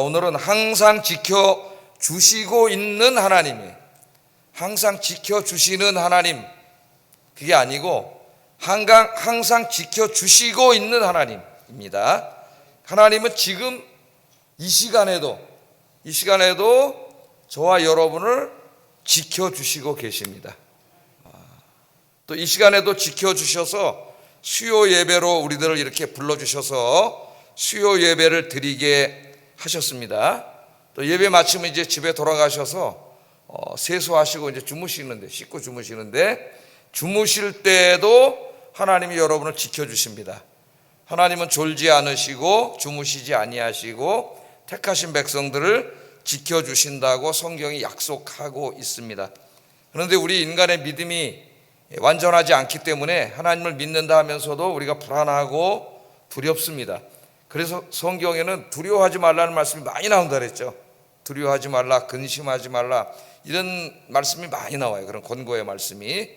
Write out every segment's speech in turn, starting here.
오늘은 항상 지켜주시고 있는 하나님이, 항상 지켜주시는 하나님, 그게 아니고 항상 지켜주시고 있는 하나님입니다. 하나님은 지금 이 시간에도 저와 여러분을 지켜주시고 계십니다. 또 이 시간에도 지켜주셔서 수요 예배로 우리들을 이렇게 불러주셔서 수요 예배를 드리게 하셨습니다. 또 예배 마치면 이제 집에 돌아가셔서 세수하시고 이제 씻고 주무시는데 주무실 때에도 하나님이 여러분을 지켜주십니다. 하나님은 졸지 않으시고 주무시지 아니하시고 택하신 백성들을 지켜주신다고 성경이 약속하고 있습니다. 그런데 우리 인간의 믿음이 완전하지 않기 때문에 하나님을 믿는다 하면서도 우리가 불안하고 두렵습니다. 그래서 성경에는 두려워하지 말라는 말씀이 많이 나온다 그랬죠. 두려워하지 말라, 근심하지 말라, 이런 말씀이 많이 나와요. 그런 권고의 말씀이.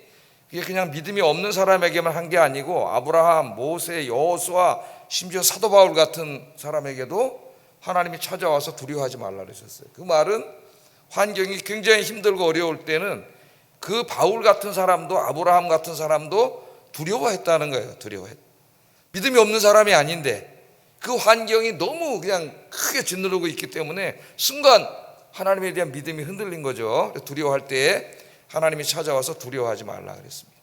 이게 그냥 믿음이 없는 사람에게만 한 게 아니고 아브라함, 모세, 여호수아, 심지어 사도 바울 같은 사람에게도 하나님이 찾아와서 두려워하지 말라 그러셨어요. 그 말은 환경이 굉장히 힘들고 어려울 때는 그 바울 같은 사람도, 아브라함 같은 사람도 두려워했다는 거예요. 믿음이 없는 사람이 아닌데 그 환경이 너무 그냥 크게 짓누르고 있기 때문에 순간 하나님에 대한 믿음이 흔들린 거죠. 두려워할 때에 하나님이 찾아와서 두려워하지 말라 그랬습니다.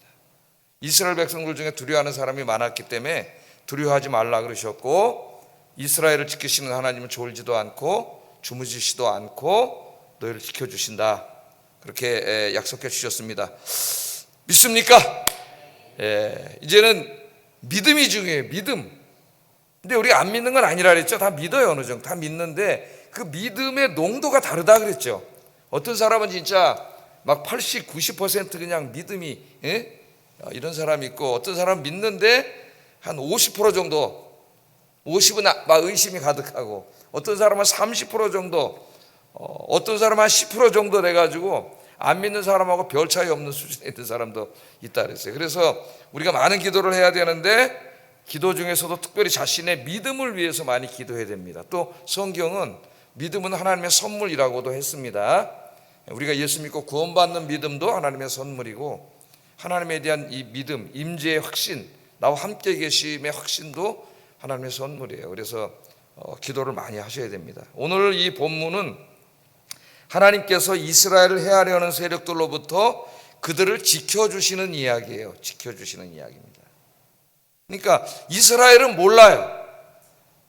이스라엘 백성들 중에 두려워하는 사람이 많았기 때문에 두려워하지 말라 그러셨고, 이스라엘을 지키시는 하나님은 졸지도 않고 주무시지도 않고 너희를 지켜주신다, 그렇게 약속해 주셨습니다. 믿습니까? 이제는 믿음이 중요해요. 믿음. 근데 우리가 안 믿는 건 아니라 그랬죠. 다 믿어요. 어느 정도 다 믿는데 그 믿음의 농도가 다르다 그랬죠. 어떤 사람은 진짜 막 80, 90% 그냥 믿음이 이런 사람이 있고, 어떤 사람은 믿는데 한 50% 정도, 50은 막 의심이 가득하고, 어떤 사람은 30% 정도, 어떤 사람은 한 10% 정도 돼가지고 안 믿는 사람하고 별 차이 없는 수준에 있는 사람도 있다 그랬어요. 그래서 우리가 많은 기도를 해야 되는데 기도 중에서도 특별히 자신의 믿음을 위해서 많이 기도해야 됩니다. 또 성경은 믿음은 하나님의 선물이라고도 했습니다. 우리가 예수 믿고 구원받는 믿음도 하나님의 선물이고, 하나님에 대한 이 믿음, 임재의 확신, 나와 함께 계심의 확신도 하나님의 선물이에요. 그래서 기도를 많이 하셔야 됩니다. 오늘 이 본문은 하나님께서 이스라엘을 해하려는 세력들로부터 그들을 지켜주시는 이야기예요. 지켜주시는 이야기입니다. 그러니까 이스라엘은 몰라요.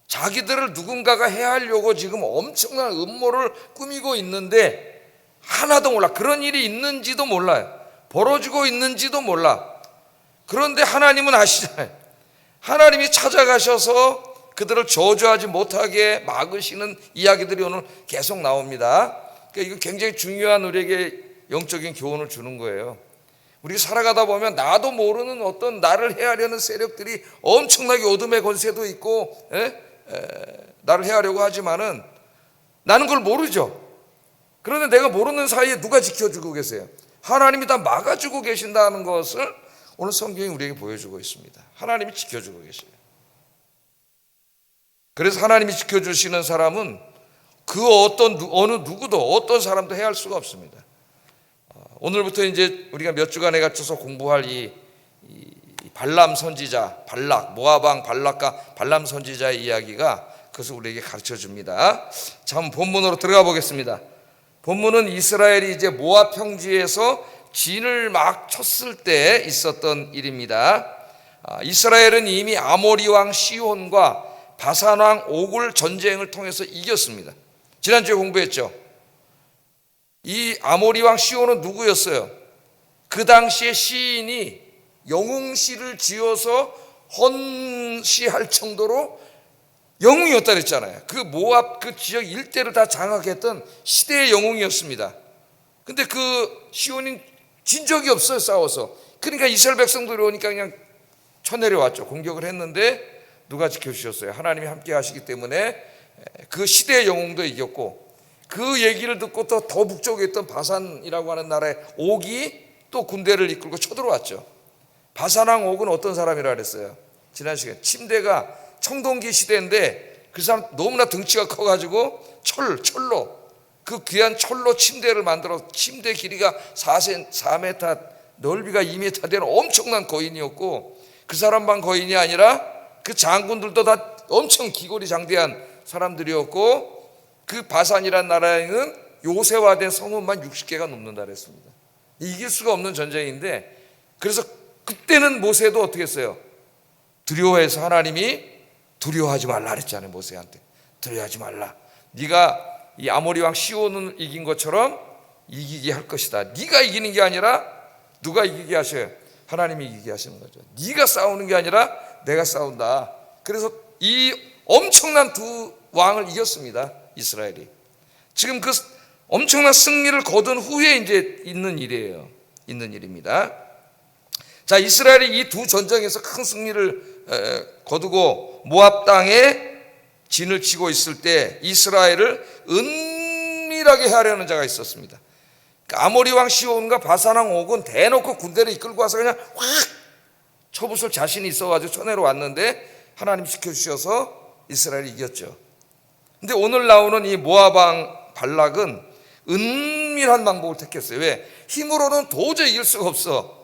자기들을 누군가가 해하려고 지금 엄청난 음모를 꾸미고 있는데 하나도 몰라. 그런 일이 있는지도 몰라요. 벌어지고 있는지도 몰라. 그런데 하나님은 아시잖아요. 하나님이 찾아가셔서 그들을 저주하지 못하게 막으시는 이야기들이 오늘 계속 나옵니다. 그러니까 이거 굉장히 중요한 우리에게 영적인 교훈을 주는 거예요. 우리 살아가다 보면 나도 모르는 어떤 나를 해하려는 세력들이 엄청나게 어둠의 권세도 있고 나를 해하려고 하지만은 나는 그걸 모르죠. 그런데 내가 모르는 사이에 누가 지켜주고 계세요? 하나님이 다 막아주고 계신다는 것을 오늘 성경이 우리에게 보여주고 있습니다. 하나님이 지켜주고 계세요. 그래서 하나님이 지켜주시는 사람은 그 어느 누구도 어떤 사람도 해할 수가 없습니다. 오늘부터 이제 우리가 몇 주간에 갖춰서 공부할 이 발람 선지자, 모압 왕 발락과 발람 선지자의 이야기가 그것을 우리에게 가르쳐 줍니다. 자, 한번 본문으로 들어가 보겠습니다. 본문은 이스라엘이 이제 모압 평지에서 진을 막 쳤을 때 있었던 일입니다. 이스라엘은 이미 아모리 왕 시혼과 바산 왕 옥을 전쟁을 통해서 이겼습니다. 지난주에 공부했죠. 이 아모리 왕 시혼은 누구였어요? 그 당시에 시인이 영웅시를 지어서 헌시할 정도로 영웅이었다 그랬잖아요. 그 모압 그 지역 일대를 다 장악했던 시대의 영웅이었습니다. 근데 그 시온이 진 적이 없어요. 싸워서. 그러니까 이스라엘 백성들이 오니까 그냥 쳐내려왔죠. 공격을 했는데 누가 지켜주셨어요? 하나님이 함께 하시기 때문에 그 시대의 영웅도 이겼고, 그 얘기를 듣고 또 더 북쪽에 있던 바산이라고 하는 나라의 옥이 또 군대를 이끌고 쳐들어왔죠. 바산왕 옥은 어떤 사람이라 그랬어요? 지난 시간에 침대가 청동기 시대인데 그 사람 너무나 등치가 커가지고 철로 그 귀한 철로 침대를 만들어 침대 길이가 4m 넓이가 2m 되는 엄청난 거인이었고, 그 사람만 거인이 아니라 그 장군들도 다 엄청 기골이 장대한 사람들이었고, 그 바산이라는 나라에는 요새화된 성읍만 60개가 넘는다 그랬습니다. 이길 수가 없는 전쟁인데, 그래서 그때는 모세도 어떻게 했어요? 두려워해서 하나님이 두려워하지 말라 그랬잖아요. 모세한테 두려워하지 말라. 네가 이 아모리 왕 시온을 이긴 것처럼 이기게 할 것이다. 네가 이기는 게 아니라 누가 이기게 하셔요? 하나님이 이기게 하시는 거죠. 네가 싸우는 게 아니라 내가 싸운다. 그래서 이 엄청난 두 왕을 이겼습니다. 이스라엘이. 지금 그 엄청난 승리를 거둔 후에 이제 있는 일이에요. 있는 일입니다. 자, 이스라엘이 이 두 전쟁에서 큰 승리를 거두고 모압 땅에 진을 치고 있을 때 이스라엘을 은밀하게 하려는 자가 있었습니다. 아모리 왕 시온과 바산 왕 옥은 대놓고 군대를 이끌고 와서 그냥 확 쳐부술 자신이 있어가지고 쳐내러 왔는데 하나님이 지켜주셔서 이스라엘이 이겼죠. 근데 오늘 나오는 이 모압 왕 발락은 은밀한 방법을 택했어요. 왜? 힘으로는 도저히 이길 수가 없어.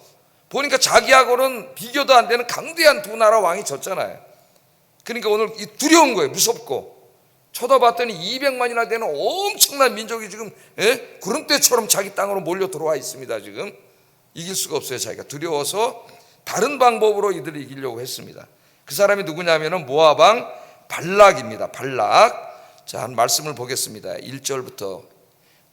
보니까 자기하고는 비교도 안 되는 강대한 두 나라 왕이 졌잖아요. 그러니까 오늘 두려운 거예요. 무섭고. 쳐다봤더니 200만이나 되는 엄청난 민족이 지금 구름대처럼 자기 땅으로 몰려 들어와 있습니다. 지금 이길 수가 없어요. 자기가 두려워서 다른 방법으로 이들을 이기려고 했습니다. 그 사람이 누구냐면은 모압 왕 발락입니다. 발락. 자, 한 말씀을 보겠습니다. 1절부터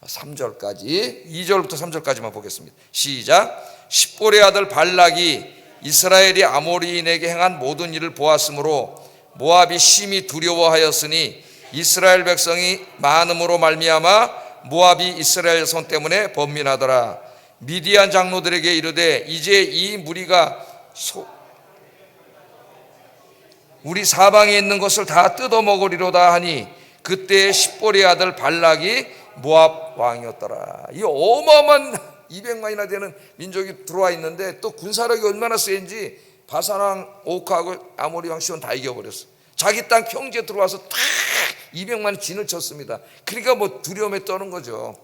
3절까지, 2절부터 3절까지만 보겠습니다. 시작. 십볼의 아들 발락이 이스라엘이 아모리인에게 행한 모든 일을 보았으므로 모압이 심히 두려워하였으니 이스라엘 백성이 많음으로 말미암아 모압이 이스라엘 손 때문에 번민하더라. 미디안 장로들에게 이르되 이제 이 무리가 우리 사방에 있는 것을 다 뜯어먹으리로다 하니 그때 십볼의 아들 발락이 모압 왕이었더라. 이 어마어마한 200만이나 되는 민족이 들어와 있는데 또 군사력이 얼마나 센지 바산 왕 옥하고 아모리 왕 시온 다 이겨버렸어. 자기 땅 평지에 들어와서 딱 200만 진을 쳤습니다. 그러니까 뭐 두려움에 떠는 거죠.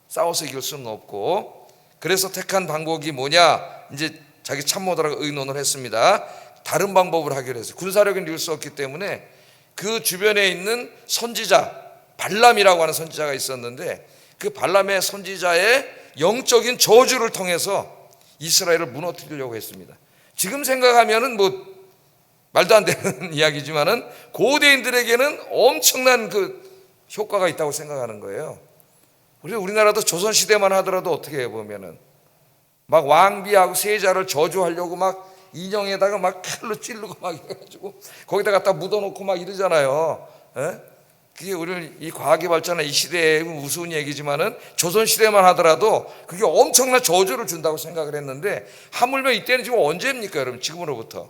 싸워서 이길 수는 없고. 그래서 택한 방법이 뭐냐, 이제 자기 참모들하고 의논을 했습니다. 다른 방법을 하기로 했어요. 군사력은 이길 수 없기 때문에 그 주변에 있는 선지자 발람이라고 하는 선지자가 있었는데 그 발람의 선지자의 영적인 저주를 통해서 이스라엘을 무너뜨리려고 했습니다. 지금 생각하면은 뭐 말도 안 되는 이야기지만은 고대인들에게는 엄청난 그 효과가 있다고 생각하는 거예요. 우리나라도 조선시대만 하더라도 어떻게 해보면은 막 왕비하고 세자를 저주하려고 막 인형에다가 막 칼로 찌르고 막 이래가지고 거기다 갖다 묻어놓고 막 이러잖아요. 그게 우리 이 과학이 발전한 이 시대의 우스운 얘기지만은 조선시대만 하더라도 그게 엄청난 저주를 준다고 생각을 했는데 하물며 이때는 지금 언제입니까 여러분? 지금으로부터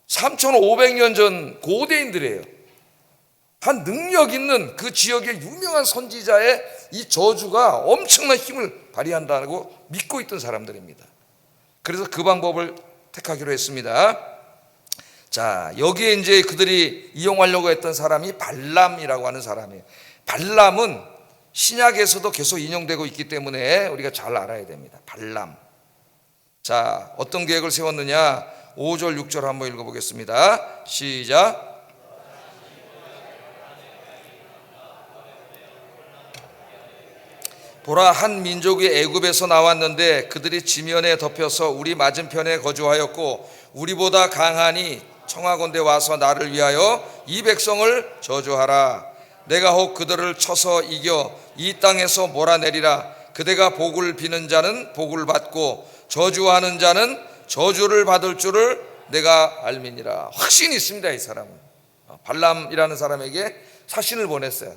3500년 전 고대인들이에요. 한 능력 있는 그 지역의 유명한 선지자의 이 저주가 엄청난 힘을 발휘한다고 믿고 있던 사람들입니다. 그래서 그 방법을 택하기로 했습니다. 자, 여기에 이제 그들이 이용하려고 했던 사람이 발람이라고 하는 사람이에요. 발람은 신약에서도 계속 인용되고 있기 때문에 우리가 잘 알아야 됩니다. 발람. 자, 어떤 계획을 세웠느냐? 5절 6절 한번 읽어보겠습니다. 시작. 보라, 한 민족이 애굽에서 나왔는데 그들이 지면에 덮여서 우리 맞은편에 거주하였고 우리보다 강하니 청하건대 와서 나를 위하여 이 백성을 저주하라. 내가 혹 그들을 쳐서 이겨 이 땅에서 몰아내리라. 그대가 복을 비는 자는 복을 받고 저주하는 자는 저주를 받을 줄을 내가 알미니라. 확신이 있습니다. 이 사람은. 발람이라는 사람에게 사신을 보냈어요.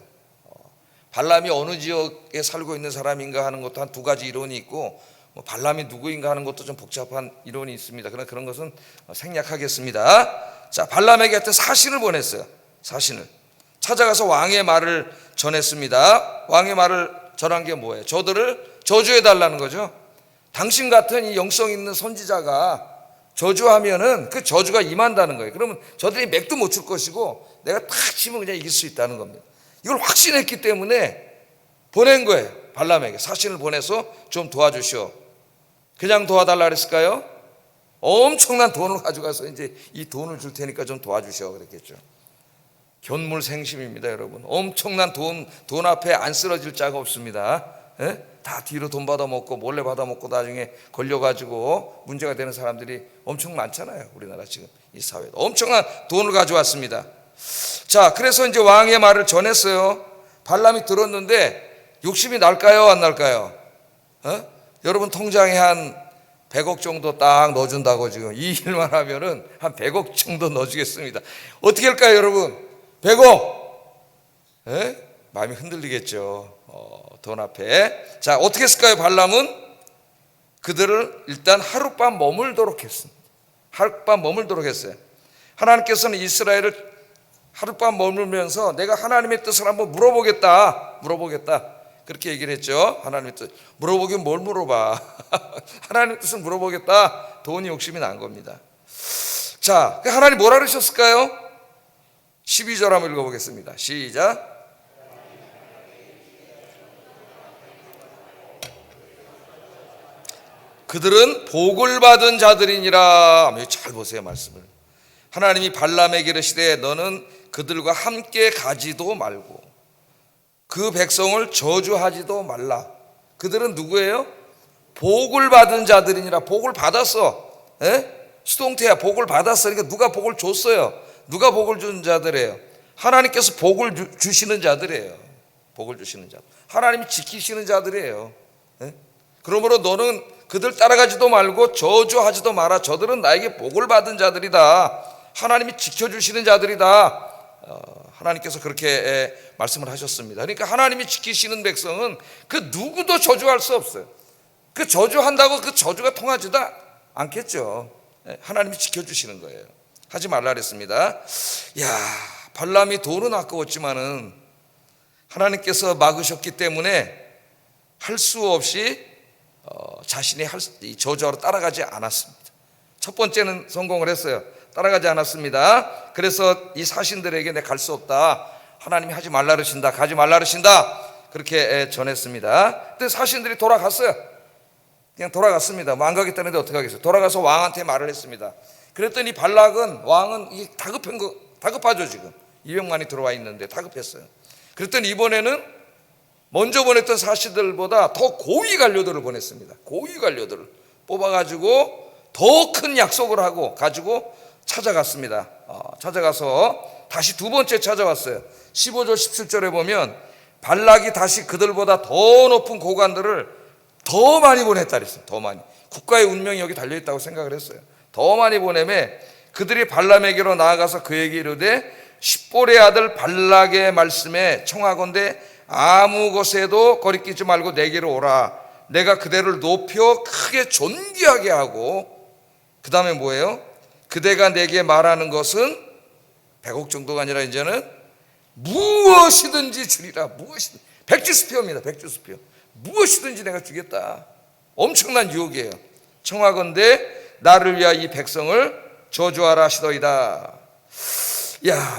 발람이 어느 지역에 살고 있는 사람인가 하는 것도 한 두 가지 이론이 있고 발람이 누구인가 하는 것도 좀 복잡한 이론이 있습니다. 그러나 그런 것은 생략하겠습니다. 자, 발람에게 하여튼 사신을 보냈어요. 사신을 찾아가서 왕의 말을 전했습니다. 왕의 말을 전한 게 뭐예요? 저들을 저주해 달라는 거죠. 당신 같은 이 영성 있는 선지자가 저주하면은 그 저주가 임한다는 거예요. 그러면 저들이 맥도 못 출 것이고 내가 탁 치면 그냥 이길 수 있다는 겁니다. 이걸 확신했기 때문에 보낸 거예요. 발람에게 사신을 보내서 좀 도와주시오. 그냥 도와달라 그랬을까요? 엄청난 돈을 가져가서 이제 이 돈을 줄 테니까 좀 도와주시오 그랬겠죠. 견물생심입니다, 여러분. 엄청난 돈 앞에 안 쓰러질 자가 없습니다. 예? 다 뒤로 돈 받아먹고 몰래 받아먹고 나중에 걸려가지고 문제가 되는 사람들이 엄청 많잖아요. 우리나라 지금 이 사회도 엄청난 돈을 가져왔습니다. 자, 그래서 이제 왕의 말을 전했어요. 발람이 들었는데 욕심이 날까요, 안 날까요? 여러분 통장에 한 100억 정도 딱 넣어준다고 지금 이 일만 하면은 한 100억 정도 넣어주겠습니다. 어떻게 할까요, 여러분? 100억. 마음이 흔들리겠죠. 돈 앞에. 자, 어떻게 했을까요? 발람은 그들을 일단 하룻밤 머물도록 했습니다. 하룻밤 머물도록 했어요. 하나님께서는 이스라엘을 하룻밤 머물면서 내가 하나님의 뜻을 한번 물어보겠다. 그렇게 얘기를 했죠. 하나님의 뜻. 물어보긴 뭘 물어봐. 하나님의 뜻을 물어보겠다. 돈이 욕심이 난 겁니다. 자, 하나님 뭐라 그러셨을까요? 12절 한번 읽어보겠습니다. 시작. 그들은 복을 받은 자들이니라. 잘 보세요, 말씀을. 하나님이 발람에게 이르시되 너는 그들과 함께 가지도 말고 그 백성을 저주하지도 말라. 그들은 누구예요? 복을 받은 자들이니라. 복을 받았어. 수동태야. 복을 받았어. 그러니까 누가 복을 줬어요? 누가 복을 준 자들이에요? 하나님께서 복을 주시는 자들이에요. 복을 주시는 자들. 하나님이 지키시는 자들이에요. 그러므로 너는 그들 따라가지도 말고 저주하지도 마라. 저들은 나에게 복을 받은 자들이다. 하나님이 지켜주시는 자들이다. 하나님께서 그렇게 말씀을 하셨습니다. 그러니까 하나님이 지키시는 백성은 그 누구도 저주할 수 없어요. 그 저주한다고 그 저주가 통하지도 않겠죠. 하나님이 지켜주시는 거예요. 하지 말라 그랬습니다. 발람이 돈은 아까웠지만은 하나님께서 막으셨기 때문에 할 수 없이 자신이 저주하러 따라가지 않았습니다. 첫 번째는 성공을 했어요. 따라가지 않았습니다. 그래서 이 사신들에게 내가 갈 수 없다. 하나님이 하지 말라 그러신다. 가지 말라 그러신다. 그렇게 전했습니다. 근데 사신들이 돌아갔어요. 그냥 돌아갔습니다. 안 가겠다는데 어떻게 하겠어요? 돌아가서 왕한테 말을 했습니다. 그랬더니 왕은 다급하죠. 지금 200만이 들어와 있는데 다급했어요. 그랬더니 이번에는 먼저 보냈던 사신들보다 더 고위 관료들을 보냈습니다. 고위 관료들을 뽑아가지고 더 큰 약속을 하고 가지고 찾아갔습니다. 찾아가서 다시 두 번째 찾아왔어요. 15절 17절에 보면 발락이 다시 그들보다 더 높은 고관들을 더 많이 보냈다 그랬어요. 더 많이. 국가의 운명이 여기 달려있다고 생각을 했어요. 더 많이 보내매 그들이 발람에게로 나아가서 그에게 이르되 십볼의 아들 발락의 말씀에 청하건대 아무 것에도 거리끼지 말고 내게로 오라. 내가 그대를 높여 크게 존귀하게 하고, 그 다음에 뭐예요? 그대가 내게 말하는 것은 100억 정도가 아니라 이제는 무엇이든지 주리라. 무엇이든지. 백주수표입니다. 백주수표. 무엇이든지 내가 주겠다. 엄청난 유혹이에요. 청하건대 나를 위하여 이 백성을 저주하라 하시더이다.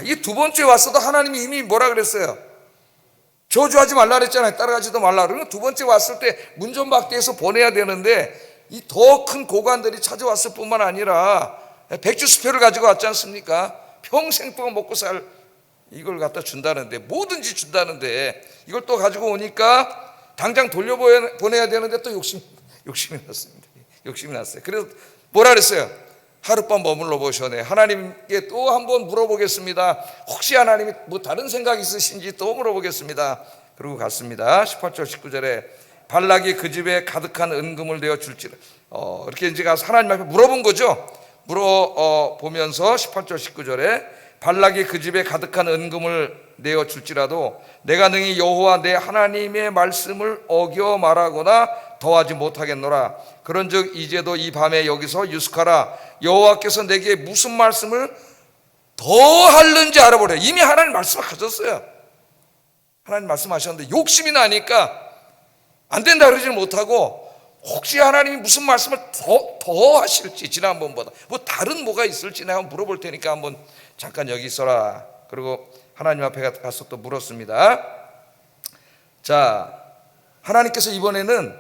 이 두 번째 왔어도 하나님이 이미 뭐라 그랬어요? 저주하지 말라 그랬잖아요. 따라가지도 말라. 그러면 두 번째 왔을 때 문전박대해서 보내야 되는데 이 더 큰 고관들이 찾아왔을 뿐만 아니라 백주수표를 가지고 왔지 않습니까? 평생 동안 먹고 살 이걸 갖다 준다는데, 뭐든지 준다는데 이걸 또 가지고 오니까 당장 돌려보내야 되는데 또 욕심이 났습니다. 욕심이 났어요. 그래서 뭐라 그랬어요? 하룻밤 머물러 보셔네. 하나님께 또 한번 물어보겠습니다. 혹시 하나님이 뭐 다른 생각 있으신지 또 물어보겠습니다. 그러고 갔습니다. 18절 19절에 발락이 그 집에 가득한 은금을 내어 줄지라. 이렇게 이제 가서 하나님 앞에 물어본 거죠. 물어보면서 18절 19절에 발락이 그 집에 가득한 은금을 내어 줄지라도 내가 능히 여호와 내 하나님의 말씀을 어겨 말하거나 더하지 못하겠노라. 그런즉 이제도 이 밤에 여기서 유숙하라. 여호와께서 내게 무슨 말씀을 더 하는지 알아보래. 이미 하나님 말씀을 하셨어요. 하나님 말씀하셨는데 욕심이 나니까 안 된다 그러지는 못하고 혹시 하나님이 무슨 말씀을 더 더 하실지 지난번보다 뭐 다른 뭐가 있을지 내가 한번 물어볼 테니까 한번 잠깐 여기 있어라. 그리고 하나님 앞에 가서 또 물었습니다. 자, 하나님께서 이번에는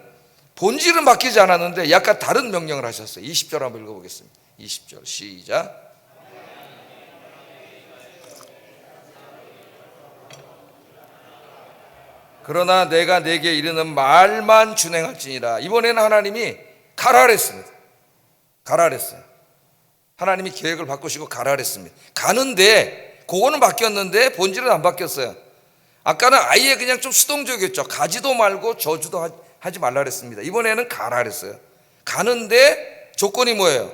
본질은 바뀌지 않았는데 약간 다른 명령을 하셨어요. 20절 한번 읽어보겠습니다. 20절 시작. 그러나 내가 네게 이르는 말만 준행할지니라. 이번에는 하나님이 가라 그랬습니다. 가라 그랬어요. 하나님이 계획을 바꾸시고 가라 그랬습니다. 가는데 그거는 바뀌었는데 본질은 안 바뀌었어요. 아까는 아예 그냥 좀 수동적이었죠. 가지도 말고 저주도 하지 말라 그랬습니다. 이번에는 가라 그랬어요. 가는데 조건이 뭐예요?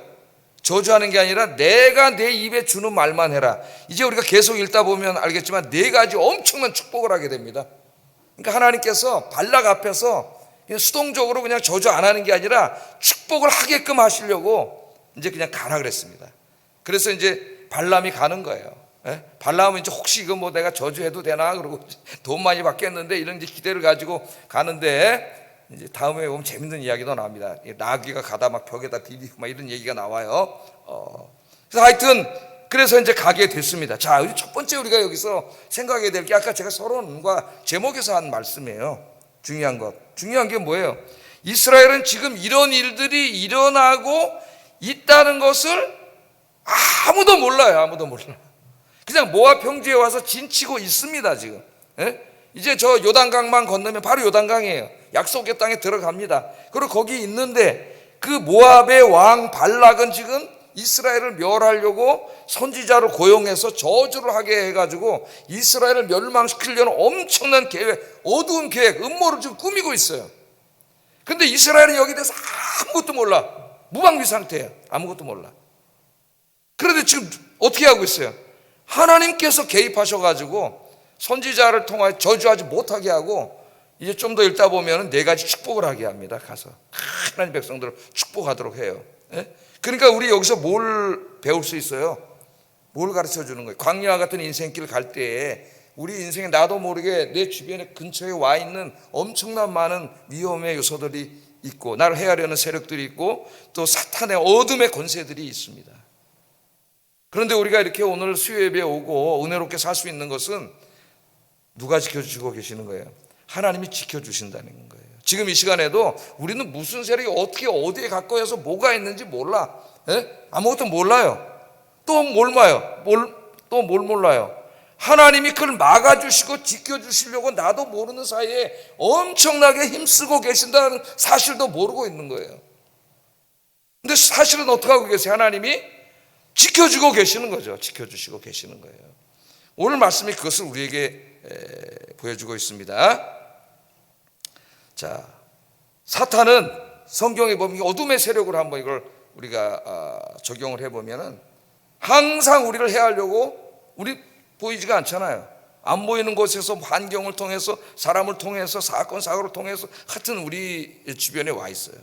저주하는 게 아니라 내가 내 입에 주는 말만 해라. 이제 우리가 계속 읽다 보면 알겠지만 네 가지 엄청난 축복을 하게 됩니다. 그러니까 하나님께서 발락 앞에서 그냥 수동적으로 그냥 저주 안 하는 게 아니라 축복을 하게끔 하시려고 이제 그냥 가라 그랬습니다. 그래서 이제 발람이 가는 거예요. 발람은 이제 혹시 이거 뭐 내가 저주해도 되나 그러고 돈 많이 받겠는데 이런 이제 기대를 가지고 가는데 이제 다음에 보면 재밌는 이야기도 나옵니다. 나귀가 가다 막 벽에다 디디고 막 이런 얘기가 나와요. 그래서 하여튼 그래서 이제 가게 됐습니다. 자, 첫 번째 우리가 여기서 생각해야 될 게 아까 제가 서론과 제목에서 한 말씀이에요. 중요한 게 뭐예요? 이스라엘은 지금 이런 일들이 일어나고 있다는 것을 아무도 몰라요. 아무도 몰라요. 그냥 모압 평지에 와서 진치고 있습니다. 지금. 이제 저 요단강만 건너면 바로 요단강이에요. 약속의 땅에 들어갑니다. 그리고 거기 있는데 그 모압의 왕 발락은 지금 이스라엘을 멸하려고 선지자를 고용해서 저주를 하게 해가지고 이스라엘을 멸망시키려는 엄청난 계획, 어두운 계획, 음모를 지금 꾸미고 있어요. 근데 이스라엘은 여기 대해서 아무것도 몰라. 무방비 상태예요. 아무것도 몰라. 그런데 지금 어떻게 하고 있어요? 하나님께서 개입하셔가지고 선지자를 통하여 저주하지 못하게 하고 이제 좀 더 읽다 보면 네 가지 축복을 하게 합니다. 가서 하나님 백성들을 축복하도록 해요. 그러니까 우리 여기서 뭘 배울 수 있어요? 뭘 가르쳐 주는 거예요? 광야와 같은 인생길 갈 때에 우리 인생에 나도 모르게 내 주변에 근처에 와 있는 엄청난 많은 위험의 요소들이 있고 나를 해하려는 세력들이 있고 또 사탄의 어둠의 권세들이 있습니다. 그런데 우리가 이렇게 오늘 수요 예배에 오고 은혜롭게 살 수 있는 것은 누가 지켜주시고 계시는 거예요? 하나님이 지켜주신다는 거예요. 지금 이 시간에도 우리는 무슨 세력이 어떻게 어디에 가까이서 뭐가 있는지 몰라. 아무것도 몰라요. 또 뭘 봐요? 또 뭘 몰라요? 하나님이 그걸 막아주시고 지켜주시려고 나도 모르는 사이에 엄청나게 힘쓰고 계신다는 사실도 모르고 있는 거예요. 근데 사실은 어떻게 하고 계세요? 하나님이 지켜주고 계시는 거죠. 지켜주시고 계시는 거예요. 오늘 말씀이 그것을 우리에게 보여주고 있습니다. 자, 사탄은 성경에 보면 어둠의 세력으로 한번 이걸 우리가 적용을 해보면은 항상 우리를 해하려고 우리 보이지가 않잖아요. 안 보이는 곳에서 환경을 통해서 사람을 통해서 사건 사고를 통해서 하여튼 우리 주변에 와 있어요.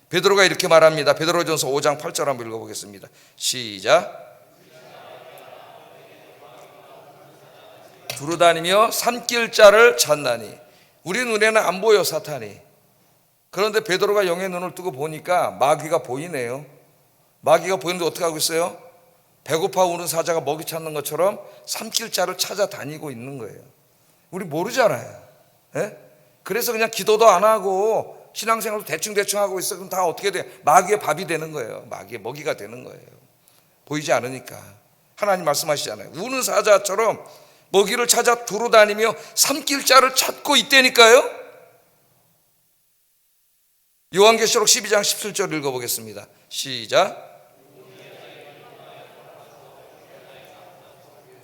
베드로가 이렇게 말합니다. 베드로전서 5장 8절 한번 읽어보겠습니다. 시작. 두루다니며 삼킬 자를 찾나니. 우리 눈에는 안 보여 사탄이. 그런데 베드로가 영의 눈을 뜨고 보니까 마귀가 보이네요. 마귀가 보이는데 어떻게 하고 있어요? 배고파 우는 사자가 먹이 찾는 것처럼 삼킬 자를 찾아다니고 있는 거예요. 우리 모르잖아요. 그래서 그냥 기도도 안 하고 신앙생활도 대충 하고 있어. 그럼 다 어떻게 돼? 마귀의 밥이 되는 거예요. 마귀의 먹이가 되는 거예요. 보이지 않으니까. 하나님 말씀하시잖아요. 우는 사자처럼 먹이를 찾아 두루다니며 삼킬 자를 찾고 있다니까요. 요한계시록 12장 17절 읽어보겠습니다. 시작.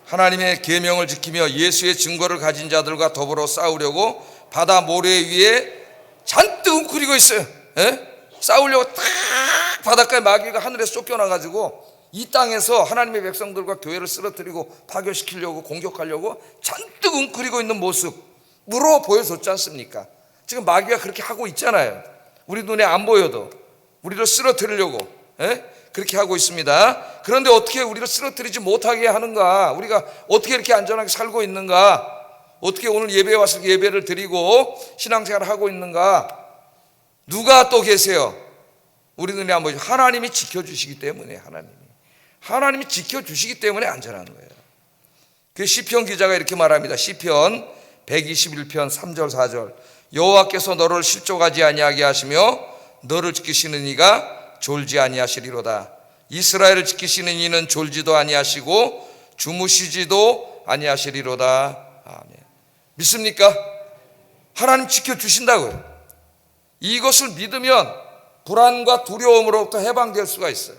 하나님의 계명을 지키며 예수의 증거를 가진 자들과 더불어 싸우려고 바다 모래 위에 잔뜩 웅크리고 있어요. 싸우려고 딱 바닷가에 마귀가 하늘에서 쫓겨나가지고 이 땅에서 하나님의 백성들과 교회를 쓰러뜨리고 파괴시키려고 공격하려고 잔뜩 웅크리고 있는 모습으로 보여줬지 않습니까? 지금 마귀가 그렇게 하고 있잖아요. 우리 눈에 안 보여도 우리를 쓰러뜨리려고 그렇게 하고 있습니다. 그런데 어떻게 우리를 쓰러뜨리지 못하게 하는가? 우리가 어떻게 이렇게 안전하게 살고 있는가? 어떻게 오늘 예배에 와서 예배를 드리고 신앙생활을 하고 있는가? 누가 또 계세요? 우리 눈에 안 보이죠. 하나님이 지켜주시기 때문에, 하나님이 지켜주시기 때문에 안전한 거예요. 그 시편 기자가 이렇게 말합니다. 시편 121편 3절 4절. 여호와께서 너를 실족하지 아니하게 하시며 너를 지키시는 이가 졸지 아니하시리로다. 이스라엘을 지키시는 이는 졸지도 아니하시고 주무시지도 아니하시리로다. 아멘. 믿습니까? 하나님 지켜주신다고요. 이것을 믿으면 불안과 두려움으로부터 해방될 수가 있어요.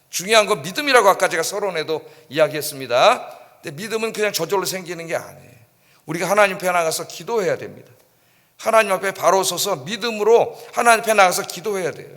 중요한 건 믿음이라고 아까 제가 서론에도 이야기했습니다. 근데 믿음은 그냥 저절로 생기는 게 아니에요. 우리가 하나님 앞에 나가서 기도해야 됩니다. 하나님 앞에 바로 서서 믿음으로 하나님 앞에 나가서 기도해야 돼요.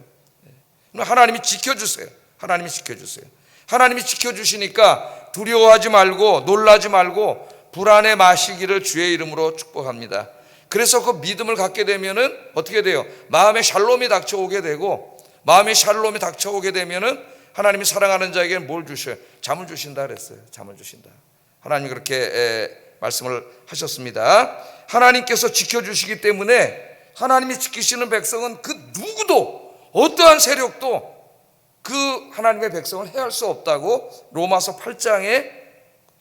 하나님이 지켜주세요. 하나님이 지켜주세요. 하나님이 지켜주시니까 두려워하지 말고 놀라지 말고 불안에 마시기를 주의 이름으로 축복합니다. 그래서 그 믿음을 갖게 되면은 어떻게 돼요? 마음에 샬롬이 닥쳐오게 되고, 마음에 샬롬이 닥쳐오게 되면은 하나님이 사랑하는 자에게 뭘 주셔요? 잠을 주신다 그랬어요. 잠을 주신다. 하나님이 그렇게 말씀을 하셨습니다. 하나님께서 지켜주시기 때문에 하나님이 지키시는 백성은 그 누구도, 어떠한 세력도 그 하나님의 백성을 해할 수 없다고 로마서 8장에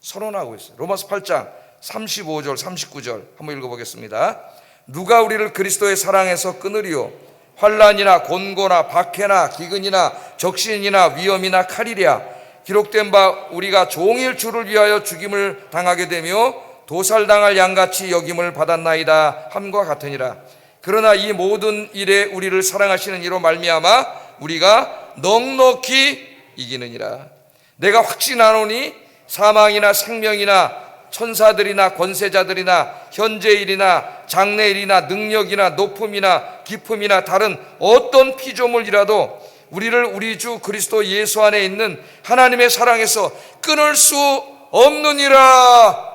선언하고 있어요. 로마서 8장 35절 39절 한번 읽어보겠습니다. 누가 우리를 그리스도의 사랑에서 끊으리요? 환난이나 곤고나 박해나 기근이나 적신이나 위험이나 칼이랴. 기록된 바 우리가 종일 주를 위하여 죽임을 당하게 되며 도살당할 양같이 여김을 받았나이다 함과 같으니라. 그러나 이 모든 일에 우리를 사랑하시는 이로 말미암아 우리가 넉넉히 이기느니라. 내가 확신하노니 사망이나 생명이나 천사들이나 권세자들이나 현재일이나 장래일이나 능력이나 높음이나 깊음이나 다른 어떤 피조물이라도 우리를 우리 주 그리스도 예수 안에 있는 하나님의 사랑에서 끊을 수 없느니라.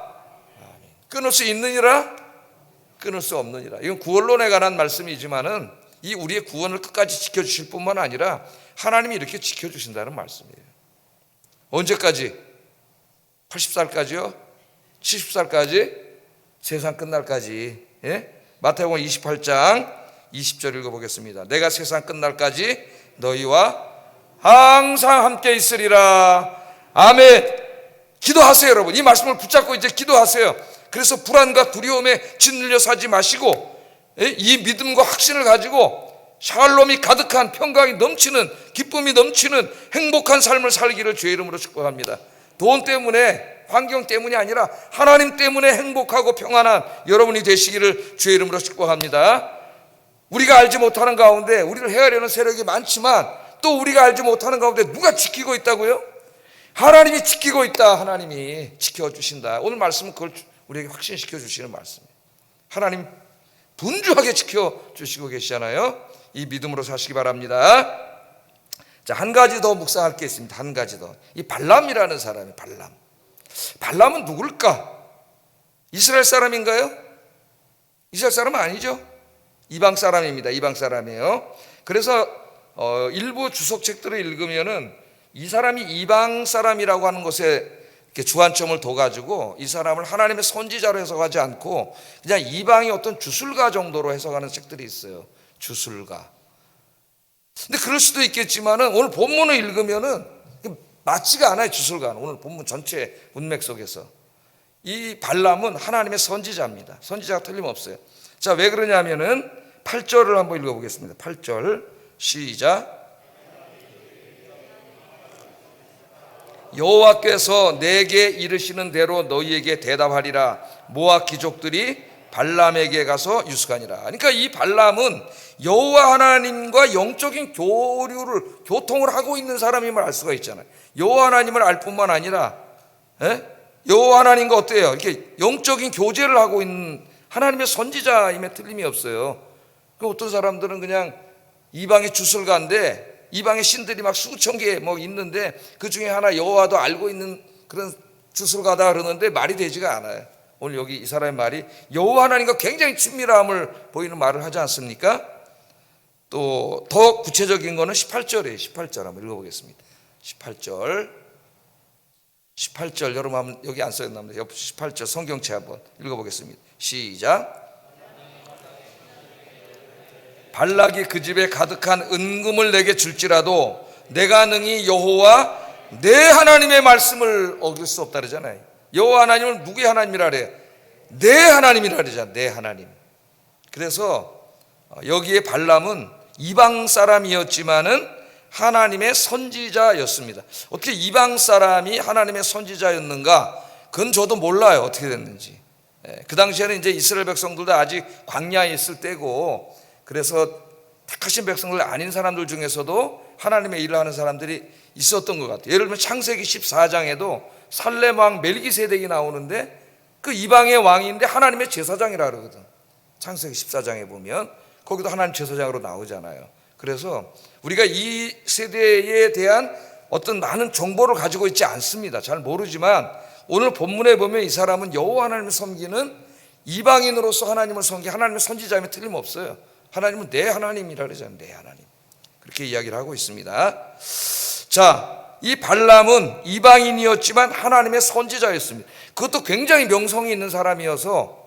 끊을 수 있느니라? 끊을 수 없느니라. 이건 구원론에 관한 말씀이지만은 이 우리의 구원을 끝까지 지켜주실 뿐만 아니라 하나님이 이렇게 지켜주신다는 말씀이에요. 언제까지? 80살까지요? 70살까지? 세상 끝날까지. 예? 마태복음 28장 20절 읽어보겠습니다. 내가 세상 끝날까지 너희와 항상 함께 있으리라. 아멘. 기도하세요, 여러분. 이 말씀을 붙잡고 이제 기도하세요. 그래서 불안과 두려움에 짓눌려 사지 마시고 이 믿음과 확신을 가지고 샬롬이 가득한 평강이 넘치는 기쁨이 넘치는 행복한 삶을 살기를 주의 이름으로 축복합니다. 돈 때문에 환경 때문이 아니라 하나님 때문에 행복하고 평안한 여러분이 되시기를 주의 이름으로 축복합니다. 우리가 알지 못하는 가운데 우리를 해하려는 세력이 많지만 또 우리가 알지 못하는 가운데 누가 지키고 있다고요? 하나님이 지키고 있다. 하나님이 지켜주신다. 오늘 말씀은 그걸 우리에게 확신시켜 주시는 말씀이에요. 하나님 분주하게 지켜주시고 계시잖아요. 이 믿음으로 사시기 바랍니다. 자, 한 가지 더 묵상할 게 있습니다. 한 가지 더. 이 발람이라는 사람이 발람은 누굴까? 이스라엘 사람인가요? 이스라엘 사람 아니죠. 이방 사람입니다. 이방 사람이에요. 그래서 일부 주석책들을 읽으면은 이 사람이 이방 사람이라고 하는 것에 이렇게 주안점을 둬가지고 이 사람을 하나님의 선지자로 해석하지 않고 그냥 이방의 어떤 주술가 정도로 해석하는 책들이 있어요. 주술가. 근데 그럴 수도 있겠지만은 오늘 본문을 읽으면은 맞지가 않아요. 주술가는 오늘 본문 전체 문맥 속에서 이 발람은 하나님의 선지자입니다. 선지자가 틀림없어요. 자, 왜 그러냐면은 8절을 한번 읽어보겠습니다. 8절 시작. 여호와께서 내게 이르시는 대로 너희에게 대답하리라. 모압 귀족들이 발람에게 가서 유숙하니라. 그러니까 이 발람은 여호와 하나님과 영적인 교통을 하고 있는 사람임을 알 수가 있잖아요. 여호와 하나님을 알 뿐만 아니라 여호와 하나님과 어때요? 이렇게 영적인 교제를 하고 있는 하나님의 선지자임에 틀림이 없어요. 그 어떤 사람들은 그냥 이방의 주술가인데 이방의 신들이 막 수천 개 뭐 있는데 그 중에 하나 여호와도 알고 있는 그런 주술가다 그러는데 말이 되지가 않아요. 오늘 여기 이 사람의 말이 여호와 하나님과 굉장히 친밀함을 보이는 말을 하지 않습니까? 또 더 구체적인 거는 18절이에요. 18절 한번 읽어보겠습니다. 18절 여러분 한번 여기 안 써있나요? 18절 성경체 한번 읽어보겠습니다. 시작. 발락이 그 집에 가득한 은금을 내게 줄지라도 내가 능히 여호와 내 하나님의 말씀을 어길 수 없다 그러잖아요. 여호와 하나님을 누구의 하나님이라 그래요? 내 하나님이라 그러잖아요. 내 하나님. 그래서 여기에 발람은 이방 사람이었지만은 하나님의 선지자였습니다. 어떻게 이방 사람이 하나님의 선지자였는가? 그건 저도 몰라요. 어떻게 됐는지. 그 당시에는 이제 이스라엘 백성들도 아직 광야에 있을 때고, 그래서 택하신 백성들 아닌 사람들 중에서도 하나님의 일을 하는 사람들이 있었던 것 같아요. 예를 들면 창세기 14장에도 살렘 왕 멜기세덱이 나오는데 그 이방의 왕인데 하나님의 제사장이라 그러거든. 창세기 14장에 보면 거기도 하나님 제사장으로 나오잖아요. 그래서 우리가 이 세대에 대한 어떤 많은 정보를 가지고 있지 않습니다. 잘 모르지만 오늘 본문에 보면 이 사람은 여호와 하나님을 섬기는 이방인으로서 하나님을 섬기 하나님의 선지자임에 틀림없어요. 하나님은 내 하나님이라 그러잖아요. 내 하나님. 그렇게 이야기를 하고 있습니다. 자, 이 발람은 이방인이었지만 하나님의 선지자였습니다. 그것도 굉장히 명성이 있는 사람이어서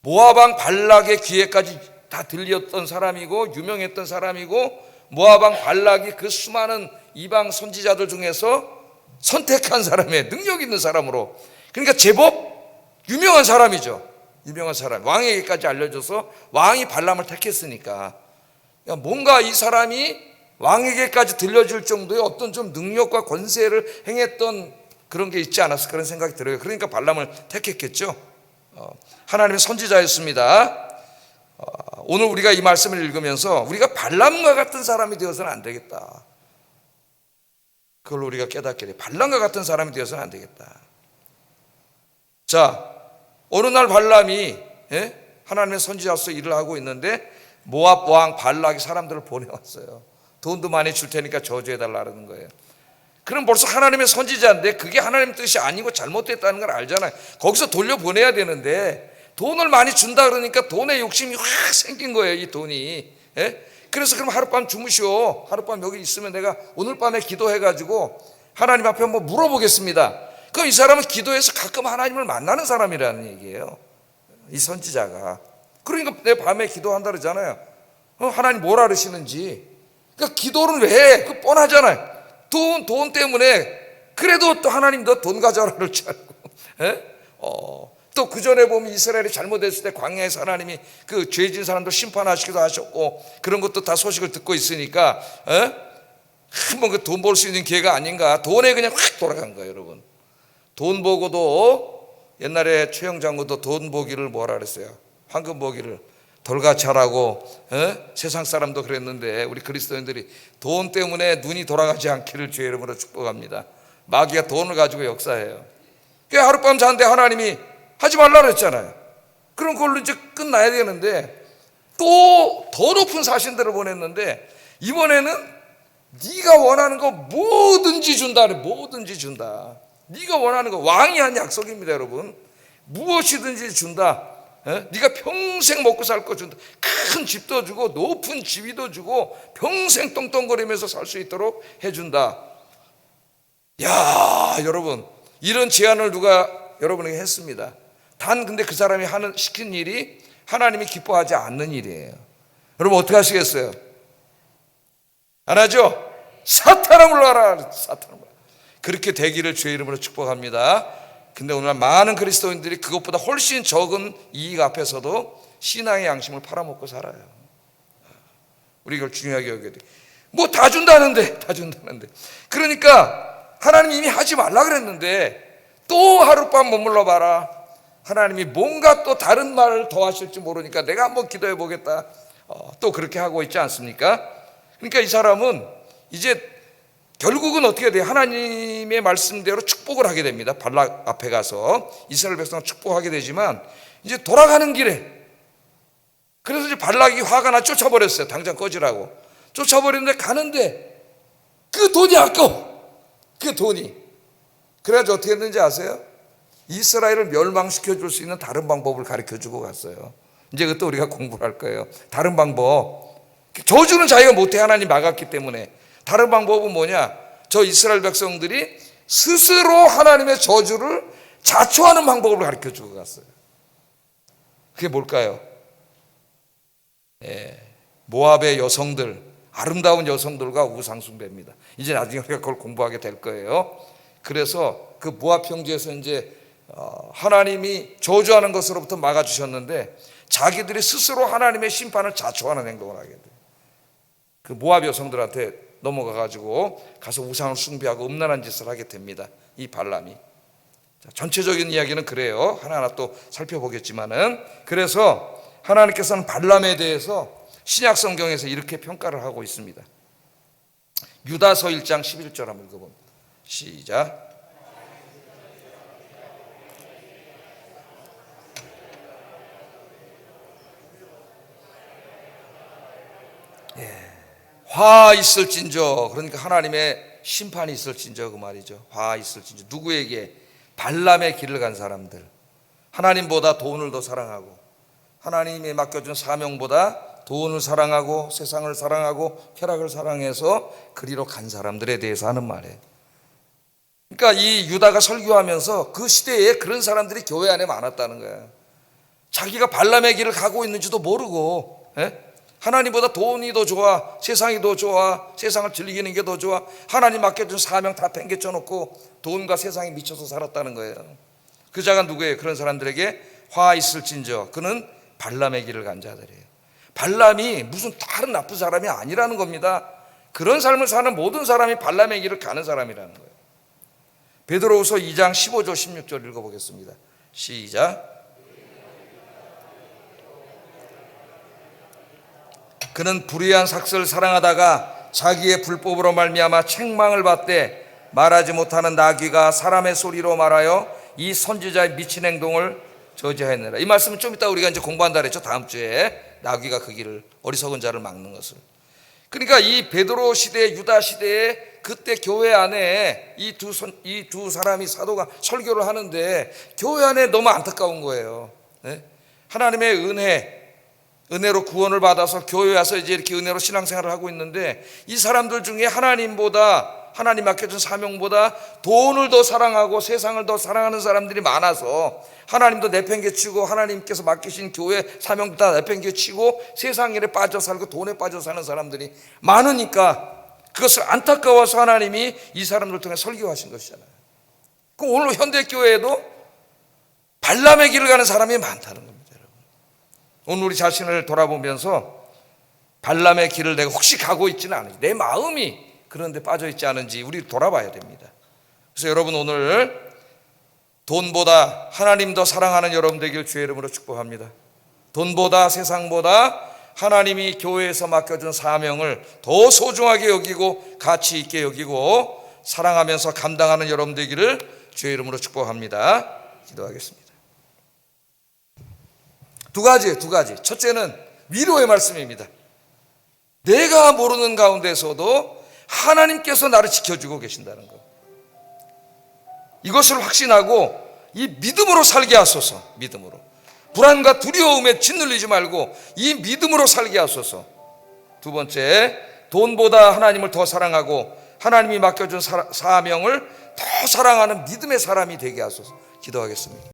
모압 왕 발락의 귀에까지 다 들렸던 사람이고 유명했던 사람이고, 모압 왕 발락이 그 수많은 이방 선지자들 중에서 선택한 사람의 능력 있는 사람으로, 그러니까 제법 유명한 사람이죠. 유명한 사람, 왕에게까지 알려줘서 왕이 발람을 택했으니까 뭔가 이 사람이 왕에게까지 들려줄 정도의 어떤 좀 능력과 권세를 행했던 그런 게 있지 않았을까 그런 생각이 들어요. 그러니까 발람을 택했겠죠. 하나님의 선지자였습니다. 오늘 우리가 이 말씀을 읽으면서 우리가 발람과 같은 사람이 되어서는 안 되겠다. 그걸 우리가 깨닫게 돼. 발람과 같은 사람이 되어서는 안 되겠다. 자, 어느 날 발람이 하나님의 선지자로서 일을 하고 있는데 모압 왕 발락이 사람들을 보내왔어요. 돈도 많이 줄 테니까 저주해달라는 거예요. 그럼 벌써 하나님의 선지자인데 그게 하나님 뜻이 아니고 잘못됐다는 걸 알잖아요. 거기서 돌려보내야 되는데 돈을 많이 준다 그러니까 돈에 욕심이 확 생긴 거예요. 이 돈이. 그래서 그럼 하룻밤 주무시오. 하룻밤 여기 있으면 내가 오늘 밤에 기도해가지고 하나님 앞에 한번 물어보겠습니다. 그럼 이 사람은 기도해서 가끔 하나님을 만나는 사람이라는 얘기예요. 이 선지자가. 그러니까 내 밤에 기도한다 그러잖아요. 하나님 뭐라 그러시는지. 그러니까 기도는 왜 해? 그 뻔하잖아요. 돈 때문에. 그래도 또 하나님 너 돈 가져라 그럴 줄 알고. 또 그 전에 보면 이스라엘이 잘못했을 때 광야에서 하나님이 그 죄진 사람들 심판하시기도 하셨고 그런 것도 다 소식을 듣고 있으니까 한번 그 돈 벌 수 있는 기회가 아닌가. 돈에 그냥 확 돌아간 거예요, 여러분. 돈 보고도 옛날에 최영 장군도 돈 보기를 뭐라 그랬어요? 황금 보기를 돌같이 하라고. 세상 사람도 그랬는데 우리 그리스도인들이 돈 때문에 눈이 돌아가지 않기를 주의 이름으로 축복합니다. 마귀가 돈을 가지고 역사해요. 그 하룻밤 자는데 하나님이 하지 말라 그랬잖아요. 그럼 그걸로 이제 끝나야 되는데 또 더 높은 사신들을 보냈는데 이번에는 네가 원하는 거 뭐든지 준다. 뭐든지 준다. 네가 원하는 거, 왕이 한 약속입니다, 여러분. 무엇이든지 준다. 네가 평생 먹고 살 거 준다. 큰 집도 주고 높은 지위도 주고 평생 똥똥거리면서 살 수 있도록 해준다. 야, 여러분, 이런 제안을 누가 여러분에게 했습니다. 단 근데 그 사람이 시킨 일이 하나님이 기뻐하지 않는 일이에요. 여러분 어떻게 하시겠어요? 안 하죠? 사탄아 물러가라. 사탄아 물러가라. 그렇게 되기를 주의 이름으로 축복합니다. 근데 오늘 많은 그리스도인들이 그것보다 훨씬 적은 이익 앞에서도 신앙의 양심을 팔아먹고 살아요. 우리 이걸 중요하게 여겨야 돼. 뭐 다 준다는데. 그러니까 하나님 이미 하지 말라 그랬는데 또 하룻밤 머물러 봐라. 하나님이 뭔가 또 다른 말을 더 하실지 모르니까 내가 한번 기도해 보겠다. 또 그렇게 하고 있지 않습니까? 그러니까 이 사람은 이제 결국은 어떻게 돼요? 하나님의 말씀대로 축복을 하게 됩니다. 발락 앞에 가서 이스라엘 백성을 축복하게 되지만 이제 돌아가는 길에, 그래서 이제 발락이 화가 나 쫓아버렸어요. 당장 꺼지라고 쫓아버렸는데 가는데 그 돈이 아까워. 그 돈이. 그래가지고 어떻게 했는지 아세요? 이스라엘을 멸망시켜 줄 수 있는 다른 방법을 가르쳐 주고 갔어요. 이제 그것도 우리가 공부를 할 거예요. 다른 방법. 저주는 자기가 못해. 하나님 막았기 때문에. 다른 방법은 뭐냐? 저 이스라엘 백성들이 스스로 하나님의 저주를 자초하는 방법을 가르쳐 주고 갔어요. 그게 뭘까요? 모압의 여성들, 아름다운 여성들과 우상 숭배입니다. 이제 나중에 우리가 그걸 공부하게 될 거예요. 그래서 그 모압 평지에서 이제 하나님이 저주하는 것으로부터 막아주셨는데 자기들이 스스로 하나님의 심판을 자초하는 행동을 하게 돼요. 그 모압 여성들한테 넘어가 가지고 가서 우상을 숭배하고 음란한 짓을 하게 됩니다. 이 발람이. 자, 전체적인 이야기는 그래요. 하나하나 또 살펴보겠지만은, 그래서 하나님께서는 발람에 대해서 신약 성경에서 이렇게 평가를 하고 있습니다. 유다서 1장 11절 한번 읽어봅니다. 시작. 화 있을진저, 그러니까 하나님의 심판이 있을진저 그 말이죠. 화 있을진저. 누구에게? 발람의 길을 간 사람들. 하나님보다 돈을 더 사랑하고 하나님이 맡겨준 사명보다 돈을 사랑하고 세상을 사랑하고 쾌락을 사랑해서 그리로 간 사람들에 대해서 하는 말이에요. 그러니까 이 유다가 설교하면서 그 시대에 그런 사람들이 교회 안에 많았다는 거예요. 자기가 발람의 길을 가고 있는지도 모르고, 하나님보다 돈이 더 좋아, 세상이 더 좋아, 세상을 즐기는 게 더 좋아, 하나님 맡겨준 사명 다 팽개쳐 놓고 돈과 세상에 미쳐서 살았다는 거예요. 그 자가 누구예요? 그런 사람들에게 화 있을진저, 그는 발람의 길을 간 자들이에요. 발람이 무슨 다른 나쁜 사람이 아니라는 겁니다. 그런 삶을 사는 모든 사람이 발람의 길을 가는 사람이라는 거예요. 베드로후서 2장 15절 16절 읽어보겠습니다. 시작. 그는 불의한 삭슬을 사랑하다가 자기의 불법으로 말미암아 책망을 받되 말하지 못하는 나귀가 사람의 소리로 말하여 이 선지자의 미친 행동을 저지하였느라. 이 말씀은 좀 이따 우리가 이제 공부한다 그랬죠. 다음 주에 나귀가 그 길을, 어리석은 자를 막는 것을. 그러니까 이 베드로 시대, 유다 시대에 그때 교회 안에 이 두 사람이 사도가 설교를 하는데 교회 안에 너무 안타까운 거예요. 하나님의 은혜로 구원을 받아서 교회 와서 이제 이렇게 은혜로 신앙생활을 하고 있는데 이 사람들 중에 하나님 맡겨준 사명보다 돈을 더 사랑하고 세상을 더 사랑하는 사람들이 많아서 하나님도 내팽개치고 하나님께서 맡기신 교회 사명도 다 내팽개치고 세상 일에 빠져 살고 돈에 빠져 사는 사람들이 많으니까 그것을 안타까워서 하나님이 이 사람들 통해 설교하신 것이잖아요. 그 오늘 현대교회에도 발람의 길을 가는 사람이 많다는 겁니다. 오늘 우리 자신을 돌아보면서 발람의 길을 내가 혹시 가고 있지는 않은지, 내 마음이 그런 데 빠져 있지 않은지 우리 돌아봐야 됩니다. 그래서 여러분, 오늘 돈보다 하나님 더 사랑하는 여러분 되길 주의 이름으로 축복합니다. 돈보다 세상보다 하나님이 교회에서 맡겨준 사명을 더 소중하게 여기고 가치 있게 여기고 사랑하면서 감당하는 여러분 되기를 주의 이름으로 축복합니다. 기도하겠습니다. 두 가지. 첫째는 위로의 말씀입니다. 내가 모르는 가운데서도 하나님께서 나를 지켜주고 계신다는 것, 이것을 확신하고 이 믿음으로 살게 하소서. 믿음으로, 불안과 두려움에 짓눌리지 말고 이 믿음으로 살게 하소서. 두 번째, 돈보다 하나님을 더 사랑하고 하나님이 맡겨준 사명을 더 사랑하는 믿음의 사람이 되게 하소서. 기도하겠습니다.